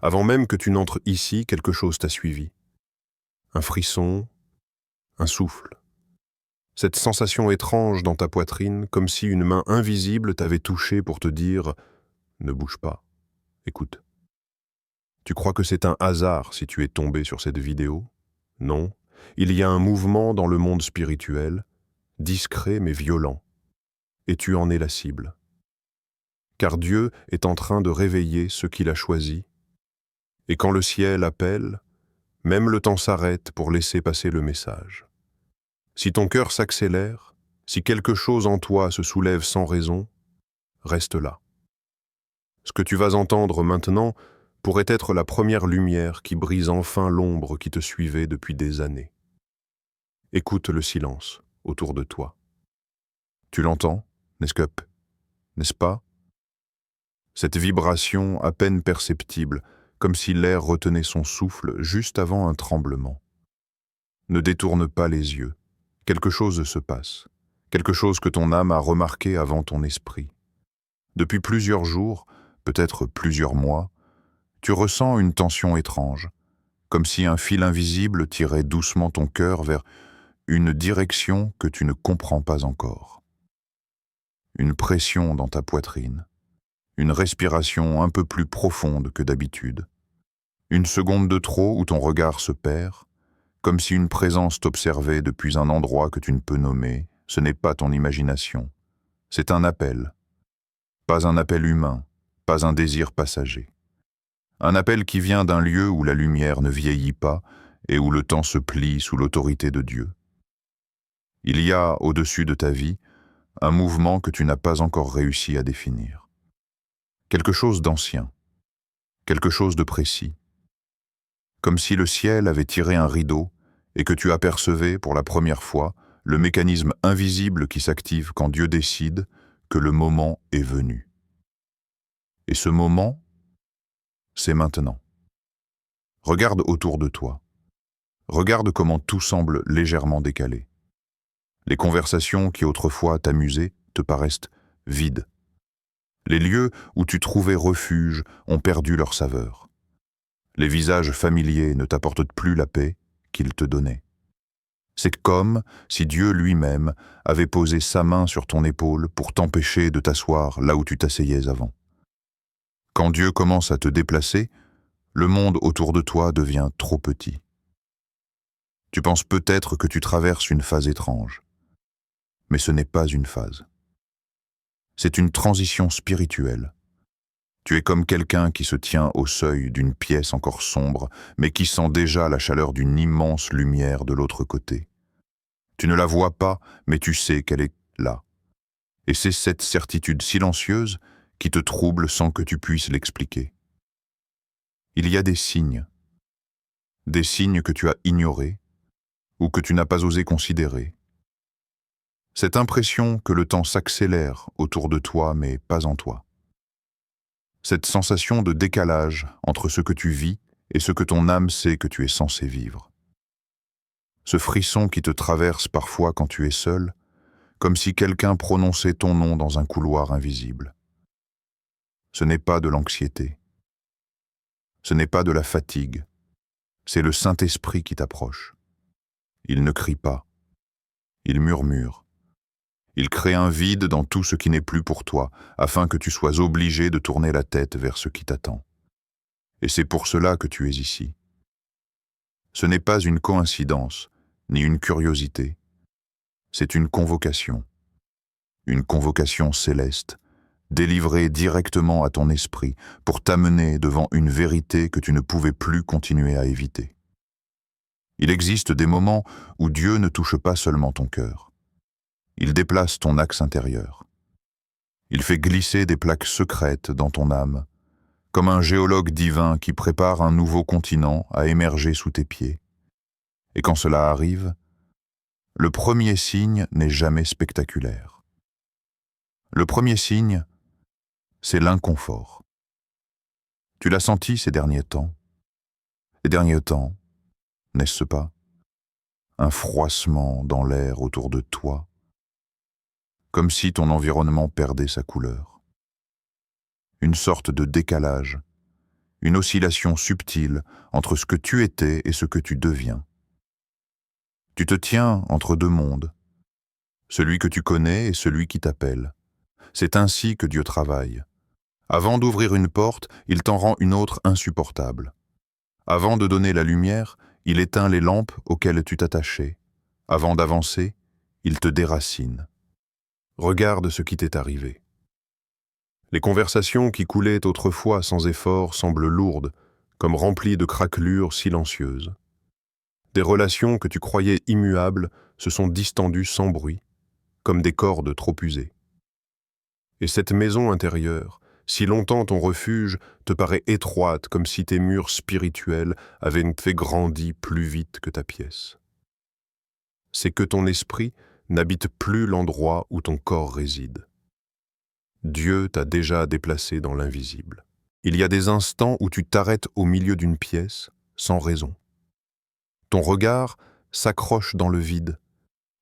Avant même que tu n'entres ici, quelque chose t'a suivi. Un frisson, un souffle. Cette sensation étrange dans ta poitrine, comme si une main invisible t'avait touché pour te dire « Ne bouge pas, écoute ». Tu crois que c'est un hasard si tu es tombé sur cette vidéo? Non, il y a un mouvement dans le monde spirituel, discret mais violent, et tu en es la cible. Car Dieu est en train de réveiller ceux qu'il a choisis, et quand le ciel appelle, même le temps s'arrête pour laisser passer le message. Si ton cœur s'accélère, si quelque chose en toi se soulève sans raison, reste là. Ce que tu vas entendre maintenant pourrait être la première lumière qui brise enfin l'ombre qui te suivait depuis des années. Écoute le silence autour de toi. Tu l'entends, n'est-ce pas? Cette vibration à peine perceptible, comme si l'air retenait son souffle juste avant un tremblement. Ne détourne pas les yeux. Quelque chose se passe. Quelque chose que ton âme a remarqué avant ton esprit. Depuis plusieurs jours, peut-être plusieurs mois, tu ressens une tension étrange, comme si un fil invisible tirait doucement ton cœur vers une direction que tu ne comprends pas encore. Une pression dans ta poitrine, une respiration un peu plus profonde que d'habitude, une seconde de trop où ton regard se perd, comme si une présence t'observait depuis un endroit que tu ne peux nommer. Ce n'est pas ton imagination, c'est un appel. Pas un appel humain, pas un désir passager. Un appel qui vient d'un lieu où la lumière ne vieillit pas et où le temps se plie sous l'autorité de Dieu. Il y a, au-dessus de ta vie, un mouvement que tu n'as pas encore réussi à définir. Quelque chose d'ancien, quelque chose de précis. Comme si le ciel avait tiré un rideau et que tu apercevais pour la première fois le mécanisme invisible qui s'active quand Dieu décide que le moment est venu. Et ce moment, c'est maintenant. Regarde autour de toi. Regarde comment tout semble légèrement décalé. Les conversations qui autrefois t'amusaient te paraissent vides. Les lieux où tu trouvais refuge ont perdu leur saveur. Les visages familiers ne t'apportent plus la paix qu'ils te donnaient. C'est comme si Dieu lui-même avait posé sa main sur ton épaule pour t'empêcher de t'asseoir là où tu t'asseyais avant. Quand Dieu commence à te déplacer, le monde autour de toi devient trop petit. Tu penses peut-être que tu traverses une phase étrange, mais ce n'est pas une phase. C'est une transition spirituelle. Tu es comme quelqu'un qui se tient au seuil d'une pièce encore sombre, mais qui sent déjà la chaleur d'une immense lumière de l'autre côté. Tu ne la vois pas, mais tu sais qu'elle est là. Et c'est cette certitude silencieuse qui te trouble sans que tu puisses l'expliquer. Il y a des signes que tu as ignorés ou que tu n'as pas osé considérer. Cette impression que le temps s'accélère autour de toi, mais pas en toi. Cette sensation de décalage entre ce que tu vis et ce que ton âme sait que tu es censé vivre. Ce frisson qui te traverse parfois quand tu es seul, comme si quelqu'un prononçait ton nom dans un couloir invisible. Ce n'est pas de l'anxiété. Ce n'est pas de la fatigue. C'est le Saint-Esprit qui t'approche. Il ne crie pas. Il murmure. Il crée un vide dans tout ce qui n'est plus pour toi, afin que tu sois obligé de tourner la tête vers ce qui t'attend. Et c'est pour cela que tu es ici. Ce n'est pas une coïncidence, ni une curiosité. C'est une convocation céleste, délivrée directement à ton esprit pour t'amener devant une vérité que tu ne pouvais plus continuer à éviter. Il existe des moments où Dieu ne touche pas seulement ton cœur. Il déplace ton axe intérieur. Il fait glisser des plaques secrètes dans ton âme, comme un géologue divin qui prépare un nouveau continent à émerger sous tes pieds. Et quand cela arrive, le premier signe n'est jamais spectaculaire. Le premier signe, c'est l'inconfort. Tu l'as senti ces derniers temps? Les derniers temps, n'est-ce pas? Un froissement dans l'air autour de toi, comme si ton environnement perdait sa couleur. Une sorte de décalage, une oscillation subtile entre ce que tu étais et ce que tu deviens. Tu te tiens entre deux mondes, celui que tu connais et celui qui t'appelle. C'est ainsi que Dieu travaille. Avant d'ouvrir une porte, il t'en rend une autre insupportable. Avant de donner la lumière, il éteint les lampes auxquelles tu t'attachais. Avant d'avancer, il te déracine. Regarde ce qui t'est arrivé. Les conversations qui coulaient autrefois sans effort semblent lourdes, comme remplies de craquelures silencieuses. Des relations que tu croyais immuables se sont distendues sans bruit, comme des cordes trop usées. Et cette maison intérieure, si longtemps ton refuge, te paraît étroite comme si tes murs spirituels avaient fait grandi plus vite que ta pièce. C'est que ton esprit n'habite plus l'endroit où ton corps réside. Dieu t'a déjà déplacé dans l'invisible. Il y a des instants où tu t'arrêtes au milieu d'une pièce, sans raison. Ton regard s'accroche dans le vide,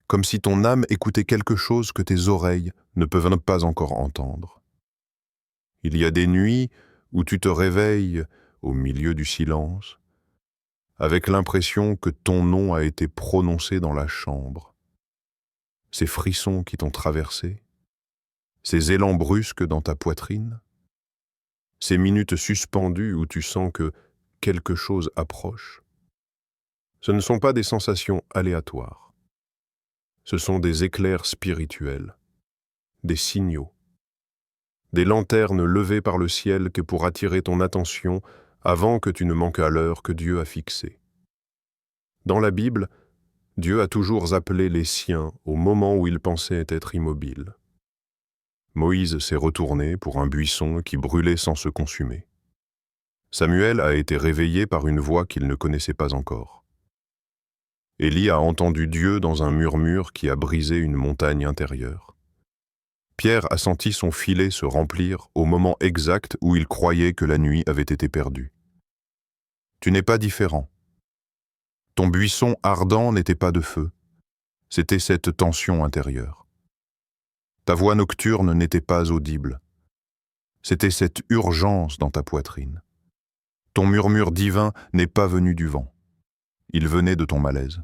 comme si ton âme écoutait quelque chose que tes oreilles ne peuvent pas encore entendre. Il y a des nuits où tu te réveilles au milieu du silence, avec l'impression que ton nom a été prononcé dans la chambre. Ces frissons qui t'ont traversé, ces élans brusques dans ta poitrine, ces minutes suspendues où tu sens que quelque chose approche, ce ne sont pas des sensations aléatoires. Ce sont des éclairs spirituels, des signaux, des lanternes levées par le ciel que pour attirer ton attention avant que tu ne manques à l'heure que Dieu a fixée. Dans la Bible, Dieu a toujours appelé les siens au moment où ils pensaient être immobiles. Moïse s'est retourné pour un buisson qui brûlait sans se consumer. Samuel a été réveillé par une voix qu'il ne connaissait pas encore. Élie a entendu Dieu dans un murmure qui a brisé une montagne intérieure. Pierre a senti son filet se remplir au moment exact où il croyait que la nuit avait été perdue. Tu n'es pas différent. Ton buisson ardent n'était pas de feu, c'était cette tension intérieure. Ta voix nocturne n'était pas audible, c'était cette urgence dans ta poitrine. Ton murmure divin n'est pas venu du vent, il venait de ton malaise.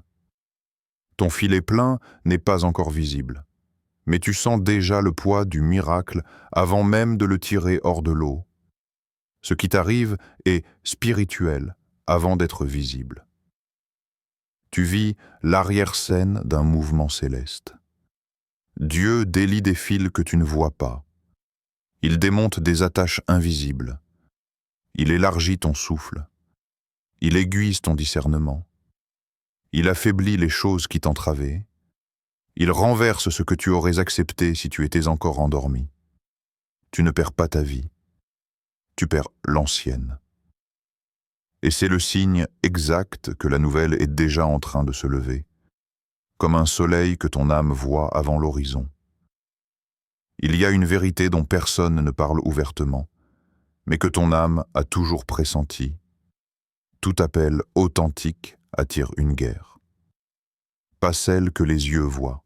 Ton filet plein n'est pas encore visible, mais tu sens déjà le poids du miracle avant même de le tirer hors de l'eau. Ce qui t'arrive est spirituel avant d'être visible. Tu vis l'arrière-scène d'un mouvement céleste. Dieu délie des fils que tu ne vois pas. Il démonte des attaches invisibles. Il élargit ton souffle. Il aiguise ton discernement. Il affaiblit les choses qui t'entravaient. Il renverse ce que tu aurais accepté si tu étais encore endormi. Tu ne perds pas ta vie. Tu perds l'ancienne. Et c'est le signe exact que la nouvelle est déjà en train de se lever, comme un soleil que ton âme voit avant l'horizon. Il y a une vérité dont personne ne parle ouvertement, mais que ton âme a toujours pressenti. Tout appel authentique attire une guerre. Pas celle que les yeux voient.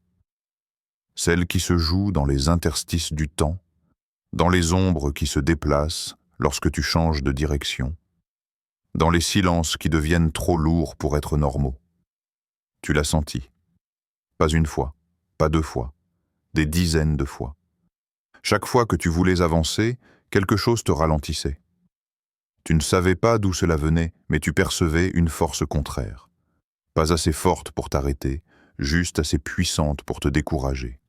Celle qui se joue dans les interstices du temps, dans les ombres qui se déplacent lorsque tu changes de direction, dans les silences qui deviennent trop lourds pour être normaux. Tu l'as senti. Pas une fois, pas deux fois, des dizaines de fois. Chaque fois que tu voulais avancer, quelque chose te ralentissait. Tu ne savais pas d'où cela venait, mais tu percevais une force contraire. Pas assez forte pour t'arrêter, juste assez puissante pour te décourager.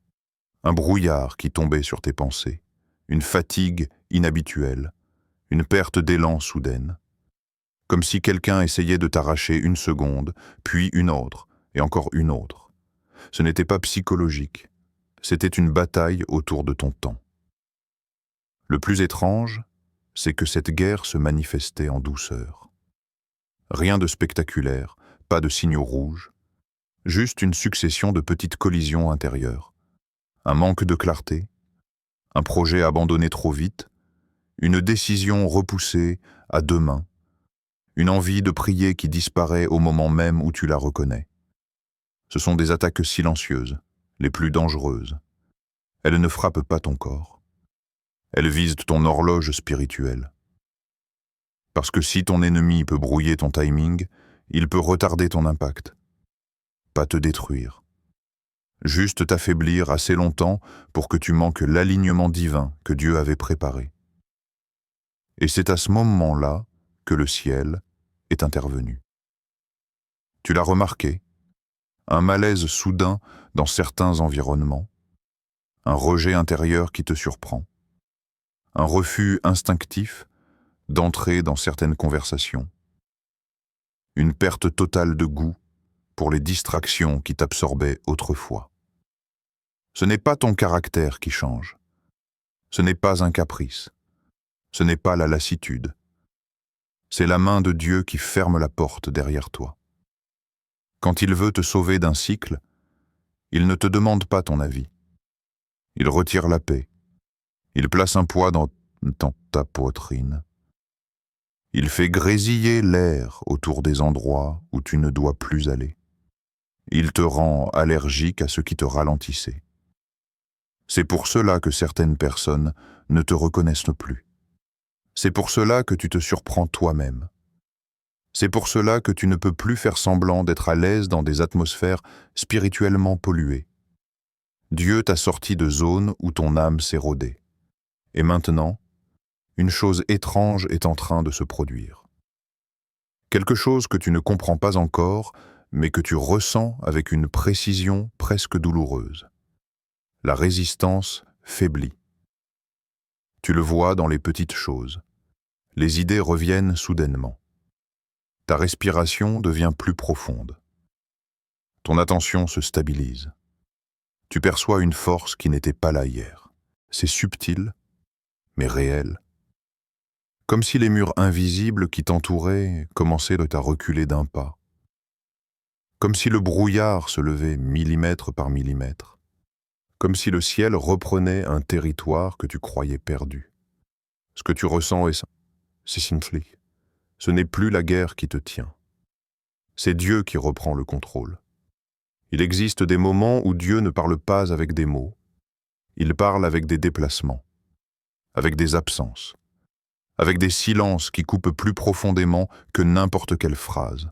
Un brouillard qui tombait sur tes pensées, une fatigue inhabituelle, une perte d'élan soudaine. Comme si quelqu'un essayait de t'arracher une seconde, puis une autre, et encore une autre. Ce n'était pas psychologique, c'était une bataille autour de ton temps. Le plus étrange, c'est que cette guerre se manifestait en douceur. Rien de spectaculaire, pas de signaux rouges, juste une succession de petites collisions intérieures. Un manque de clarté, un projet abandonné trop vite, une décision repoussée à demain, une envie de prier qui disparaît au moment même où tu la reconnais. Ce sont des attaques silencieuses, les plus dangereuses. Elles ne frappent pas ton corps. Elles visent ton horloge spirituelle. Parce que si ton ennemi peut brouiller ton timing, il peut retarder ton impact. Pas te détruire. Juste t'affaiblir assez longtemps pour que tu manques l'alignement divin que Dieu avait préparé. Et c'est à ce moment-là que le ciel est intervenu. Tu l'as remarqué, un malaise soudain dans certains environnements, un rejet intérieur qui te surprend, un refus instinctif d'entrer dans certaines conversations, une perte totale de goût pour les distractions qui t'absorbaient autrefois. Ce n'est pas ton caractère qui change, ce n'est pas un caprice, ce n'est pas la lassitude, c'est la main de Dieu qui ferme la porte derrière toi. Quand il veut te sauver d'un cycle, il ne te demande pas ton avis. Il retire la paix. Il place un poids dans ta poitrine. Il fait grésiller l'air autour des endroits où tu ne dois plus aller. Il te rend allergique à ce qui te ralentissait. C'est pour cela que certaines personnes ne te reconnaissent plus. C'est pour cela que tu te surprends toi-même. C'est pour cela que tu ne peux plus faire semblant d'être à l'aise dans des atmosphères spirituellement polluées. Dieu t'a sorti de zones où ton âme s'est rodée. Et maintenant, une chose étrange est en train de se produire. Quelque chose que tu ne comprends pas encore, mais que tu ressens avec une précision presque douloureuse. La résistance faiblit. Tu le vois dans les petites choses. Les idées reviennent soudainement. Ta respiration devient plus profonde. Ton attention se stabilise. Tu perçois une force qui n'était pas là hier. C'est subtil, mais réel. Comme si les murs invisibles qui t'entouraient commençaient à reculer d'un pas. Comme si le brouillard se levait millimètre par millimètre. Comme si le ciel reprenait un territoire que tu croyais perdu. Ce que tu ressens c'est simply. Ce n'est plus la guerre qui te tient. C'est Dieu qui reprend le contrôle. Il existe des moments où Dieu ne parle pas avec des mots. Il parle avec des déplacements, avec des absences, avec des silences qui coupent plus profondément que n'importe quelle phrase.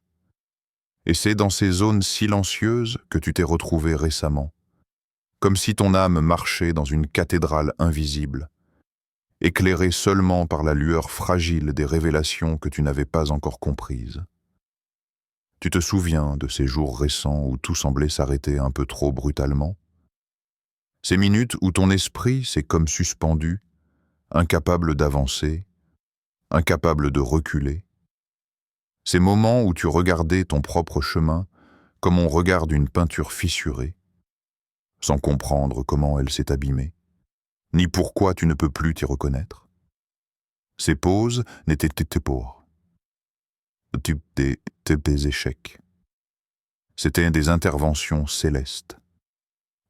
Et c'est dans ces zones silencieuses que tu t'es retrouvé récemment, comme si ton âme marchait dans une cathédrale invisible, éclairée seulement par la lueur fragile des révélations que tu n'avais pas encore comprises. Tu te souviens de ces jours récents où tout semblait s'arrêter un peu trop brutalement? Ces minutes où ton esprit s'est comme suspendu, incapable d'avancer, incapable de reculer. Ces moments où tu regardais ton propre chemin comme on regarde une peinture fissurée, sans comprendre comment elle s'est abîmée, ni pourquoi tu ne peux plus t'y reconnaître. Ces pauses n'étaient pour des échecs. C'étaient des interventions célestes,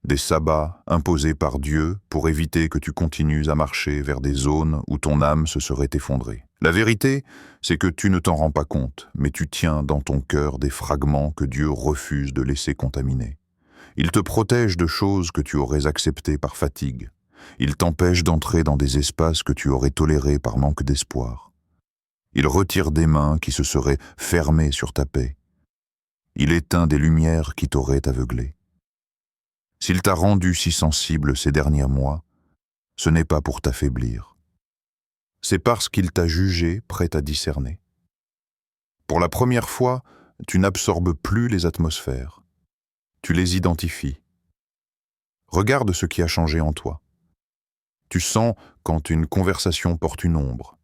des sabbats imposés par Dieu pour éviter que tu continues à marcher vers des zones où ton âme se serait effondrée. La vérité, c'est que tu ne t'en rends pas compte, mais tu tiens dans ton cœur des fragments que Dieu refuse de laisser contaminer. Il te protège de choses que tu aurais acceptées par fatigue. Il t'empêche d'entrer dans des espaces que tu aurais tolérés par manque d'espoir. Il retire des mains qui se seraient fermées sur ta paix. Il éteint des lumières qui t'auraient aveuglé. S'il t'a rendu si sensible ces derniers mois, ce n'est pas pour t'affaiblir. C'est parce qu'il t'a jugé prêt à discerner. Pour la première fois, tu n'absorbes plus les atmosphères. Tu les identifies. Regarde ce qui a changé en toi. Tu sens quand une conversation porte une ombre.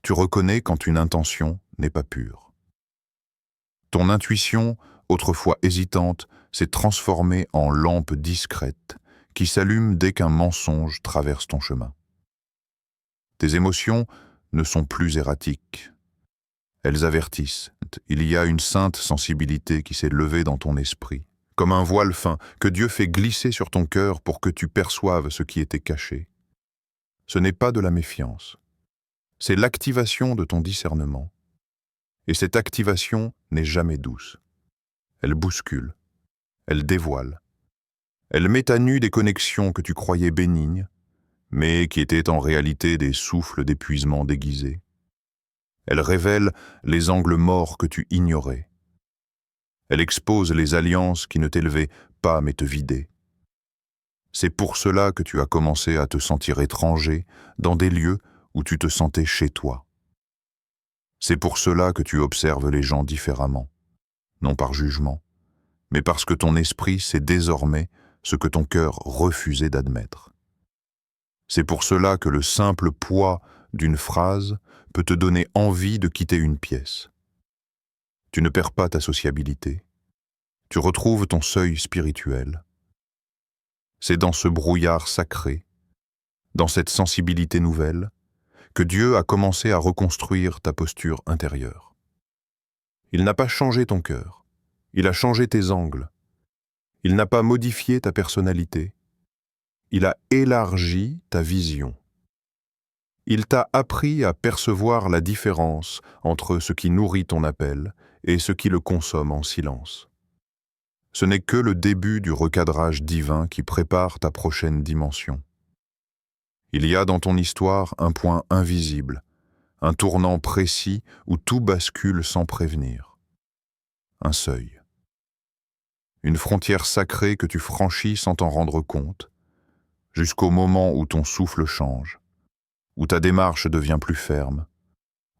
Tu reconnais quand une intention n'est pas pure. Ton intuition, autrefois hésitante, s'est transformée en lampe discrète qui s'allume dès qu'un mensonge traverse ton chemin. Tes émotions ne sont plus erratiques. Elles avertissent. Il y a une sainte sensibilité qui s'est levée dans ton esprit, comme un voile fin que Dieu fait glisser sur ton cœur pour que tu perçoives ce qui était caché. Ce n'est pas de la méfiance. C'est l'activation de ton discernement. Et cette activation n'est jamais douce. Elle bouscule. Elle dévoile. Elle met à nu des connexions que tu croyais bénignes, mais qui étaient en réalité des souffles d'épuisement déguisés. Elle révèle les angles morts que tu ignorais. Elle expose les alliances qui ne t'élevaient pas mais te vidaient. C'est pour cela que tu as commencé à te sentir étranger dans des lieux où tu te sentais chez toi. C'est pour cela que tu observes les gens différemment, non par jugement, mais parce que ton esprit sait désormais ce que ton cœur refusait d'admettre. C'est pour cela que le simple poids d'une phrase peut te donner envie de quitter une pièce. Tu ne perds pas ta sociabilité. Tu retrouves ton seuil spirituel. C'est dans ce brouillard sacré, dans cette sensibilité nouvelle, que Dieu a commencé à reconstruire ta posture intérieure. Il n'a pas changé ton cœur, il a changé tes angles. Il n'a pas modifié ta personnalité, il a élargi ta vision. Il t'a appris à percevoir la différence entre ce qui nourrit ton appel et ce qui le consomme en silence. Ce n'est que le début du recadrage divin qui prépare ta prochaine dimension. Il y a dans ton histoire un point invisible, un tournant précis où tout bascule sans prévenir. Un seuil. Une frontière sacrée que tu franchis sans t'en rendre compte, jusqu'au moment où ton souffle change, où ta démarche devient plus ferme,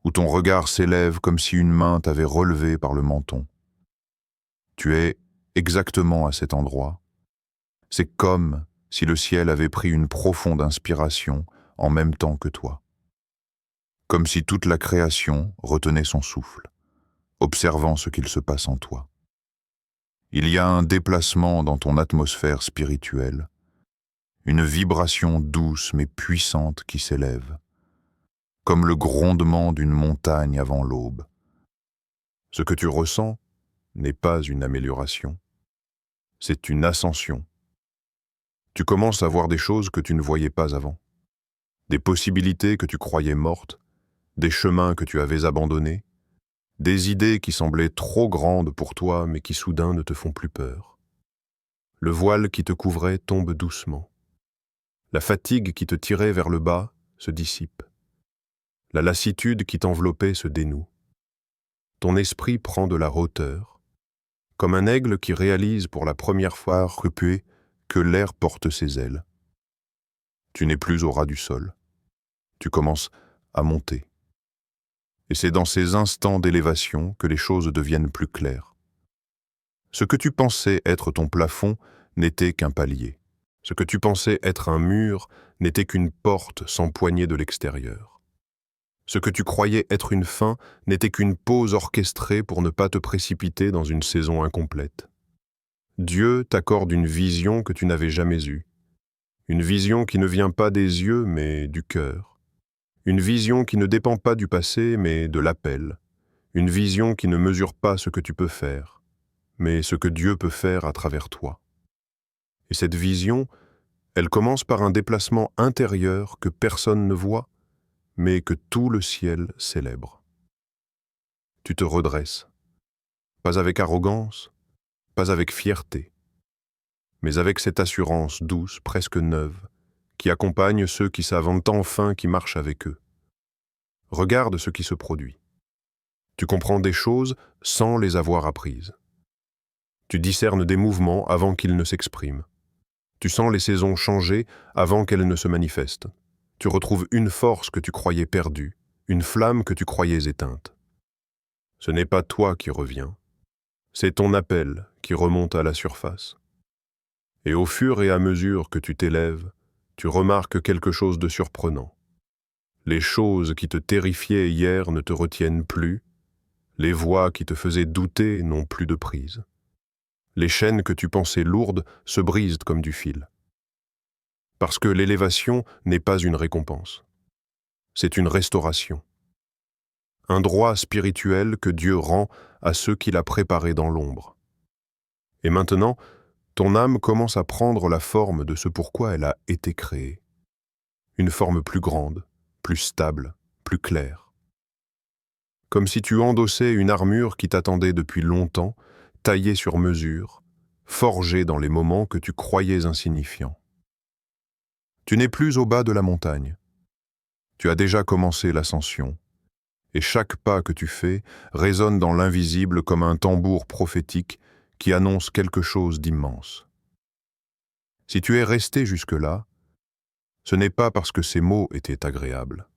où ton regard s'élève comme si une main t'avait relevé par le menton. Tu es exactement à cet endroit. C'est comme si le ciel avait pris une profonde inspiration en même temps que toi. Comme si toute la création retenait son souffle, observant ce qu'il se passe en toi. Il y a un déplacement dans ton atmosphère spirituelle, une vibration douce mais puissante qui s'élève, comme le grondement d'une montagne avant l'aube. Ce que tu ressens n'est pas une amélioration, c'est une ascension. Tu commences à voir des choses que tu ne voyais pas avant, des possibilités que tu croyais mortes, des chemins que tu avais abandonnés, des idées qui semblaient trop grandes pour toi mais qui soudain ne te font plus peur. Le voile qui te couvrait tombe doucement. La fatigue qui te tirait vers le bas se dissipe. La lassitude qui t'enveloppait se dénoue. Ton esprit prend de la hauteur, comme un aigle qui réalise pour la première fois repué que l'air porte ses ailes. Tu n'es plus au ras du sol. Tu commences à monter. Et c'est dans ces instants d'élévation que les choses deviennent plus claires. Ce que tu pensais être ton plafond n'était qu'un palier. Ce que tu pensais être un mur n'était qu'une porte sans poignée de l'extérieur. Ce que tu croyais être une fin n'était qu'une pause orchestrée pour ne pas te précipiter dans une saison incomplète. Dieu t'accorde une vision que tu n'avais jamais eue. Une vision qui ne vient pas des yeux, mais du cœur. Une vision qui ne dépend pas du passé, mais de l'appel. Une vision qui ne mesure pas ce que tu peux faire, mais ce que Dieu peut faire à travers toi. Et cette vision, elle commence par un déplacement intérieur que personne ne voit, mais que tout le ciel célèbre. Tu te redresses, pas avec arrogance, pas avec fierté, mais avec cette assurance douce, presque neuve, qui accompagne ceux qui savent enfin qui marchent avec eux. Regarde ce qui se produit. Tu comprends des choses sans les avoir apprises. Tu discernes des mouvements avant qu'ils ne s'expriment. Tu sens les saisons changer avant qu'elles ne se manifestent. Tu retrouves une force que tu croyais perdue, une flamme que tu croyais éteinte. Ce n'est pas toi qui reviens, c'est ton appel qui remonte à la surface. Et au fur et à mesure que tu t'élèves, tu remarques quelque chose de surprenant. Les choses qui te terrifiaient hier ne te retiennent plus, les voix qui te faisaient douter n'ont plus de prise. Les chaînes que tu pensais lourdes se brisent comme du fil. Parce que l'élévation n'est pas une récompense. C'est une restauration. Un droit spirituel que Dieu rend à ceux qu'il a préparés dans l'ombre. Et maintenant, ton âme commence à prendre la forme de ce pourquoi elle a été créée. Une forme plus grande, plus stable, plus claire. Comme si tu endossais une armure qui t'attendait depuis longtemps, taillée sur mesure, forgée dans les moments que tu croyais insignifiants. Tu n'es plus au bas de la montagne. Tu as déjà commencé l'ascension, et chaque pas que tu fais résonne dans l'invisible comme un tambour prophétique qui annonce quelque chose d'immense. Si tu es resté jusque-là, ce n'est pas parce que ces mots étaient agréables,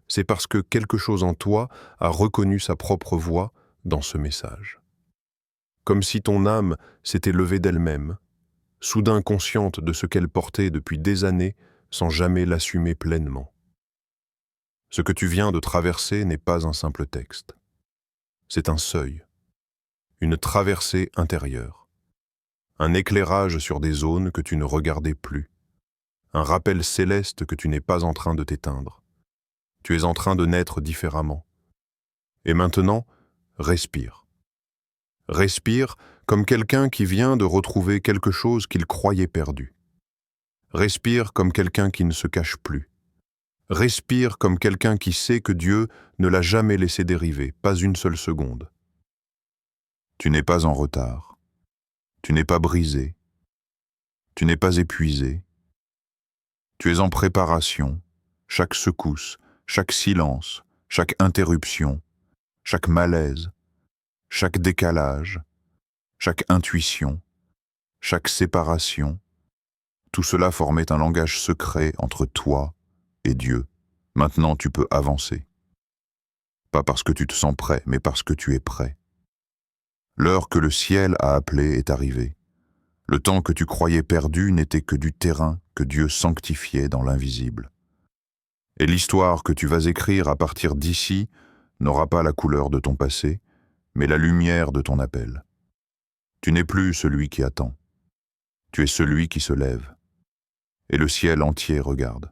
c'est parce que quelque chose en toi a reconnu sa propre voix dans ce message. Comme si ton âme s'était levée d'elle-même, soudain consciente de ce qu'elle portait depuis des années sans jamais l'assumer pleinement. Ce que tu viens de traverser n'est pas un simple texte. C'est un seuil, une traversée intérieure, un éclairage sur des zones que tu ne regardais plus, un rappel céleste que tu n'es pas en train de t'éteindre. Tu es en train de naître différemment. Et maintenant, respire. Respire comme quelqu'un qui vient de retrouver quelque chose qu'il croyait perdu. Respire comme quelqu'un qui ne se cache plus. Respire comme quelqu'un qui sait que Dieu ne l'a jamais laissé dériver, pas une seule seconde. Tu n'es pas en retard. Tu n'es pas brisé. Tu n'es pas épuisé. Tu es en préparation. Chaque secousse, chaque silence, chaque interruption, chaque malaise, chaque décalage, chaque intuition, chaque séparation, tout cela formait un langage secret entre toi et Dieu. Maintenant, tu peux avancer. Pas parce que tu te sens prêt, mais parce que tu es prêt. L'heure que le ciel a appelée est arrivée. Le temps que tu croyais perdu n'était que du terrain que Dieu sanctifiait dans l'invisible. Et l'histoire que tu vas écrire à partir d'ici n'aura pas la couleur de ton passé, mais la lumière de ton appel. Tu n'es plus celui qui attend. Tu es celui qui se lève. Et le ciel entier regarde.